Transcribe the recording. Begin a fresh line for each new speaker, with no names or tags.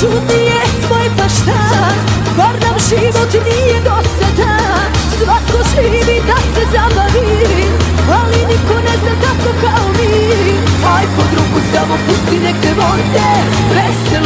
čudni jesmo i pa šta, bar nam život nije dosadan. Svako živi da se zabavi, ali niko ne zna tako kao mi. Aj pod ruku samo pusti nek te vode, veselo